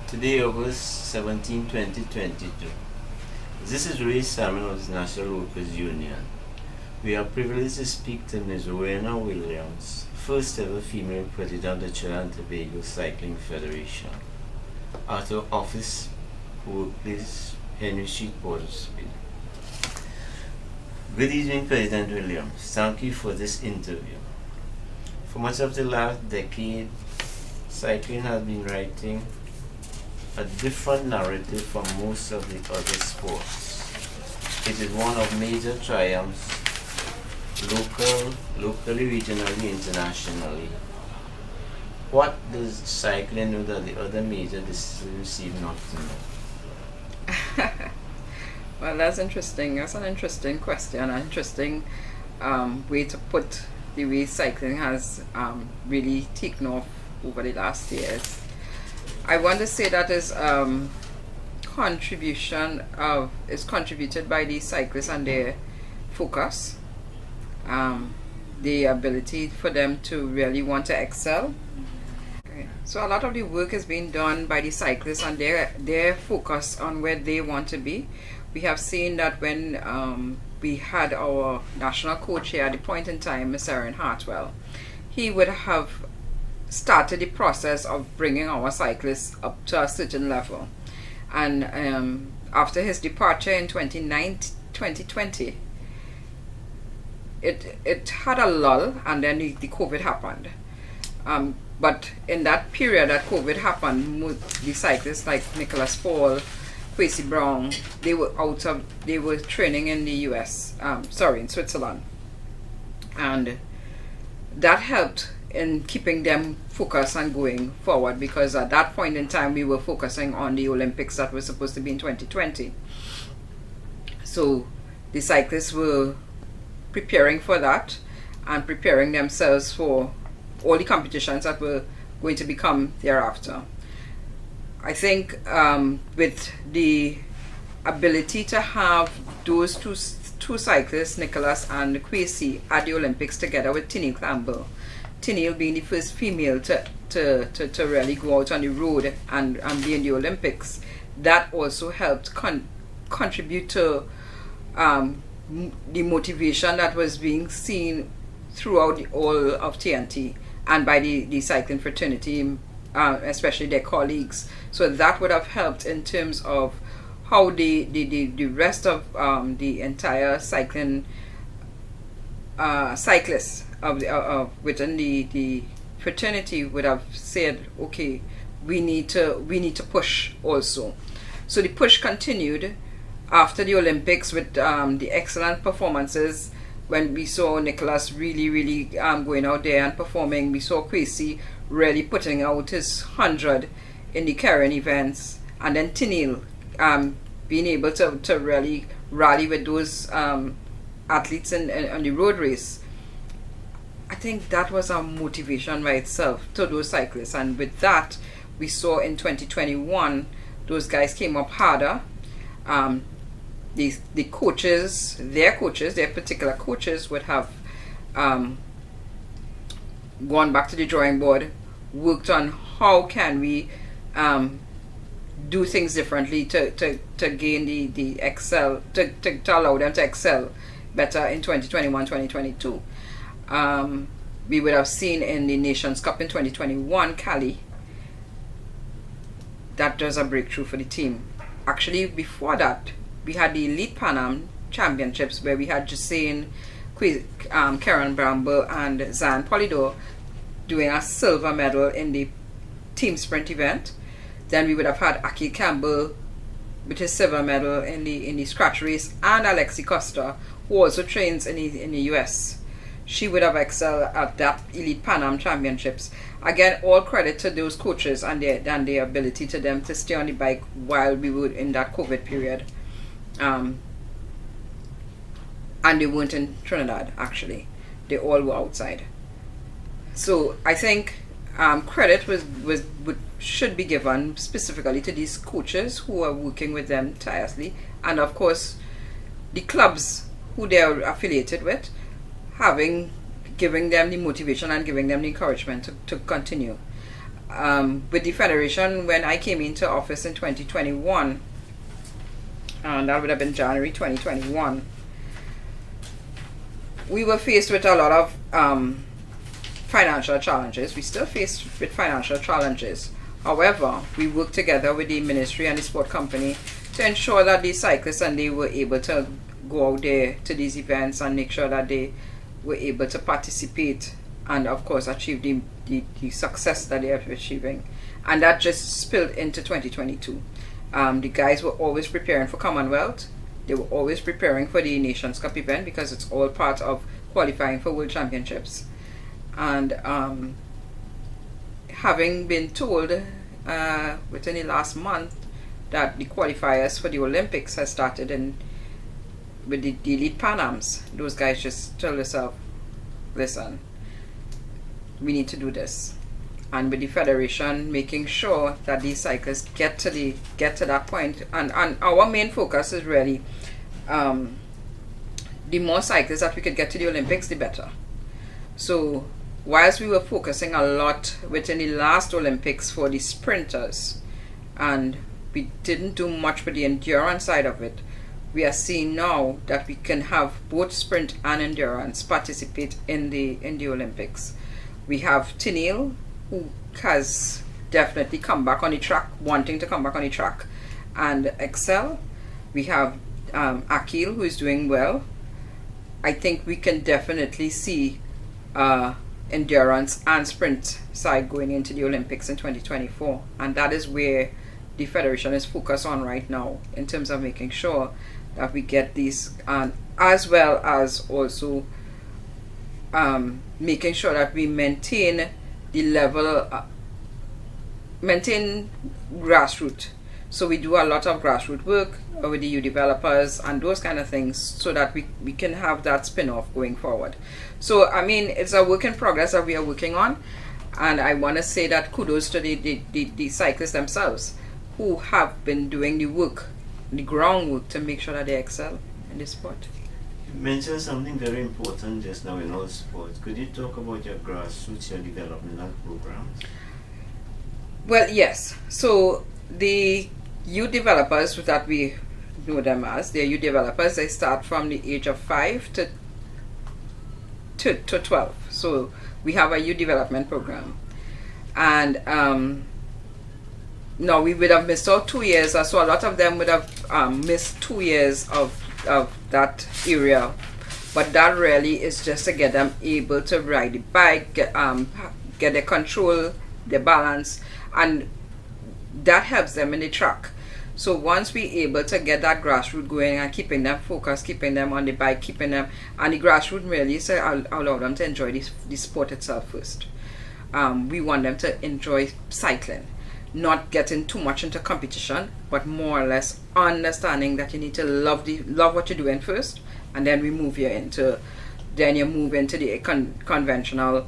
Today, August 17, 2022. This is Rae Samuel of the Natiuonal Workers Union. We are privileged to speak to Ms. Rowena Williams, first ever female president of the Trinidad and Tobago Cycling Federation, at her office, workplace, Henry Street, Port of Spain. Good evening, President Williams. Thank you for this interview. For much of the last decade, cycling has been writing a different narrative from most of the other sports. It is one of major triumphs, locally, regionally, internationally. What does cycling know that the other major disciplines seem not to know? Well, that's interesting. That's an interesting question, an interesting way to put the way cycling has really taken off over the last years. I want to say that is contributed by the cyclists and their focus, the ability for them to really want to excel. Okay. So a lot of the work is being done by the cyclists and their focus on where they want to be. We have seen that when we had our national coach here at the point in time, Ms. Erin Hartwell, he would have started the process of bringing our cyclists up to a certain level. And after his departure in 2020, it had a lull, and then the COVID happened. But in that period that COVID happened, the cyclists like Nicholas Paul, Kwesi Brown, they were training in the US, in Switzerland. And that helped in keeping them focused and going forward, because at that point in time we were focusing on the Olympics that were supposed to be in 2020. So the cyclists were preparing for that and preparing themselves for all the competitions that were going to become thereafter. I think with the ability to have those two cyclists, Nicholas and Kwesi, at the Olympics together with Tennille Campbell, Tennille being the first female to really go out on the road and be in the Olympics, that also helped contribute to the motivation that was being seen throughout all of TNT and by the cycling fraternity, especially their colleagues. So that would have helped in terms of how the rest of the entire cycling cyclists within the fraternity would have said, okay, we need to push also. So the push continued after the Olympics with the excellent performances. When we saw Nicholas really going out there and performing, we saw Kwesi really putting out his 100 in the Caribbean events, and then Tennille being able to really rally with those athletes on the road race. I think that was a motivation by itself to those cyclists, and with that we saw in 2021 those guys came up harder. The coaches, their particular coaches would have gone back to the drawing board, worked on how can we do things differently to gain the excel, to allow them to excel better in 2021, 2022. We would have seen in the Nations Cup in 2021, Cali, that was a breakthrough for the team. Actually, before that, we had the Elite Pan Am Championships, where we had Justine, Karen Bramble and Zan Polidor doing a silver medal in the team sprint event. Then we would have had Aki Campbell with his silver medal in the scratch race, and Alexi Costa, who also trains in the US. She would have excelled at that Elite Pan Am Championships. Again, all credit to those coaches and their ability to them to stay on the bike while we were in that COVID period. And they weren't in Trinidad, actually. They all were outside. So I think credit should be given specifically to these coaches who are working with them tirelessly, and of course the clubs who they are affiliated with, giving them the motivation and giving them the encouragement to continue. with the federation, when I came into office in 2021, and that would have been January 2021, we were faced with a lot of financial challenges. We still faced with financial challenges. However, we worked together with the ministry and the sport company to ensure that the cyclists and they were able to go out there to these events and make sure that they were able to participate and of course achieve the success that they are achieving. And that just spilled into 2022. The guys were always preparing for Commonwealth. They were always preparing for the Nations Cup event because it's all part of qualifying for World Championships. And having been told within the last month that the qualifiers for the Olympics has started with the elite Pan-Ams, those guys just told themselves, listen, we need to do this. And with the federation making sure that these cyclists get to that point, and our main focus is really the more cyclists that we could get to the Olympics, the better. So whilst we were focusing a lot within the last Olympics for the sprinters, and we didn't do much with the endurance side of it, we are seeing now that we can have both sprint and endurance participate in the Olympics. We have Tennille, who has definitely come back on the track, wanting to come back on the track and excel. We have Akil, who is doing well. I think we can definitely see endurance and sprint side going into the Olympics in 2024, and that is where the federation is focused on right now in terms of making sure that we get these, as well as also making sure that we maintain the level, maintain grassroots. So we do a lot of grassroots work with the youth developers and those kind of things so that we can have that spin-off going forward. So I mean, it's a work in progress that we are working on, and I want to say that kudos to the cyclists themselves who have been doing the work, the groundwork to make sure that they excel in this sport. You mentioned something very important just now in all sports. Could you talk about your grassroots, your developmental programs? Well, yes. So the youth developers that we know them as, they're youth developers. They start from the age of 5 to 12. So we have a youth development program, and now we would have missed out 2 years, so a lot of them would have missed 2 years of that area, but that really is just to get them able to ride the bike, get their control, their balance, and that helps them in the track. So once we're able to get that grassroots going and keeping them focused, keeping them on the bike, keeping them, and the grassroots really is allow them to enjoy the sport itself first. We want them to enjoy cycling, not getting too much into competition, but more or less understanding that you need to love what you're doing first, and then you move into the conventional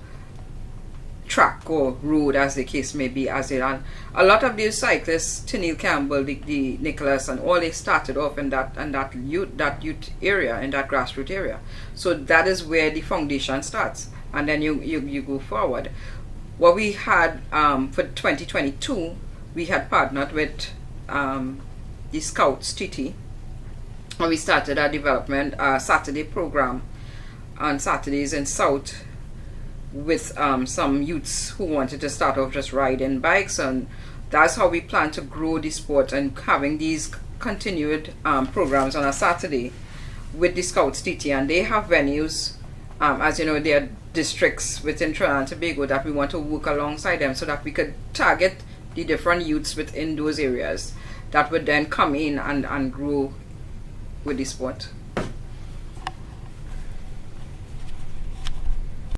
track or road, as the case may be. As they run, a lot of these cyclists, Tennille Campbell, the Nicholas, and all, they started off in that youth area, in that grassroots area. So that is where the foundation starts, and then you go forward. What we had for 2022, we had partnered with the Scouts TT, and we started our development Saturday program on Saturdays in South with some youths who wanted to start off just riding bikes, and that's how we plan to grow the sport, and having these continued programs on a Saturday with the Scouts TT. And they have venues, as you know, there are districts within Trinidad and Tobago that we want to work alongside them so that we could target the different youths within those areas that would then come in and grow with the sport.